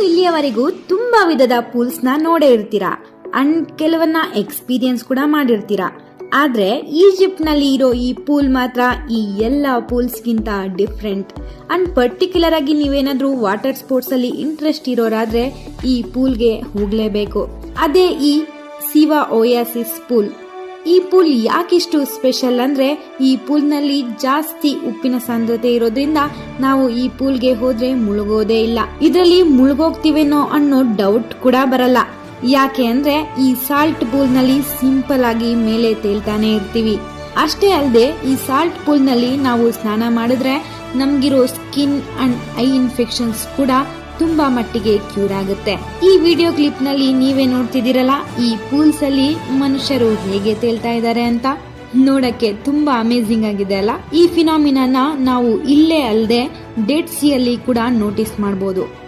ಇಲ್ಲಿಯವರೆಗೂ ತುಂಬಾ ವಿಧದ ಪೂಲ್ಸ್ ನ ನೋಡೇ ಇರ್ತೀರಾ ಅಂಡ್ ಕೆಲವನ್ನ ಎಕ್ಸ್ಪೀರಿಯನ್ಸ್ ಕೂಡ ಮಾಡಿರ್ತೀರಾ. ಆದ್ರೆ ಈಜಿಪ್ಟ್ ನಲ್ಲಿ ಇರೋ ಈ ಪೂಲ್ ಮಾತ್ರ ಈ ಎಲ್ಲಾ ಪೂಲ್ಸ್ ಗಿಂತ ಡಿಫ್ರೆಂಟ್ ಅಂಡ್ ಪರ್ಟಿಕ್ಯುಲರ್ ಆಗಿ ನೀವೇನಾದ್ರೂ ವಾಟರ್ ಸ್ಪೋರ್ಟ್ಸ್ ಅಲ್ಲಿ ಇಂಟ್ರೆಸ್ಟ್ ಇರೋರಾದ್ರೆ ಈ ಪೂಲ್ಗೆ ಹೋಗ್ಲೇಬೇಕು. ಅದೇ ಈ ಸಿವಾ ಓಯಾಸಿಸ್ ಪೂಲ್. ಈ ಪೂಲ್ ಯಾಕಿಷ್ಟು ಸ್ಪೆಷಲ್ ಅಂದ್ರೆ ಈ ಪೂಲ್ ನಲ್ಲಿ ಜಾಸ್ತಿ ಉಪ್ಪಿನ ಸಾಂದ್ರತೆ ಇರೋದ್ರಿಂದ ನಾವು ಈ ಪೂಲ್ಗೆ ಹೋದ್ರೆ ಮುಳುಗೋದೇ ಇಲ್ಲ. ಇದರಲ್ಲಿ ಮುಳುಗೋಗ್ತೀವೇನೋ ಅನ್ನೋ ಡೌಟ್ ಕೂಡ ಬರಲ್ಲ. ಯಾಕೆ ಅಂದ್ರೆ ಈ ಸಾಲ್ಟ್ ಪೂಲ್ ನಲ್ಲಿ ಸಿಂಪಲ್ ಆಗಿ ಮೇಲೆ ತೇಲ್ತಾನೆ ಇರ್ತೀವಿ. ಅಷ್ಟೇ ಅಲ್ಲದೆ ಈ ಸಾಲ್ಟ್ ಪೂಲ್ ನಲ್ಲಿ ನಾವು ಸ್ನಾನ ಮಾಡಿದ್ರೆ ನಮ್ಗಿರೋ ಸ್ಕಿನ್ ಅಂಡ್ ಐ ಇನ್ಫೆಕ್ಷನ್ಸ್ ಕೂಡ ತುಂಬಾ ಮಟ್ಟಿಗೆ ಕ್ಯೂರ್ ಆಗುತ್ತೆ. ಈ ವಿಡಿಯೋ ಕ್ಲಿಪ್ ನಲ್ಲಿ ನೀವೇ ನೋಡ್ತಿದ್ದೀರಲ್ಲ, ಈ ಪೂಲ್ಸ್ ಅಲ್ಲಿ ಮನುಷ್ಯರು ಹೇಗೆ ತೇಲ್ತಾ ಇದ್ದಾರೆ ಅಂತ ನೋಡಕ್ಕೆ ತುಂಬಾ ಅಮೇಜಿಂಗ್ ಆಗಿದೆ ಅಲ್ಲ. ಈ ಫಿನಾಮಿನಾನ ನಾವು ಇಲ್ಲೇ ಅಲ್ಲದೆ ಡೆಡ್ ಸಿ ಅಲ್ಲಿ ಕೂಡ ನೋಟಿಸ್ ಮಾಡಬಹುದು.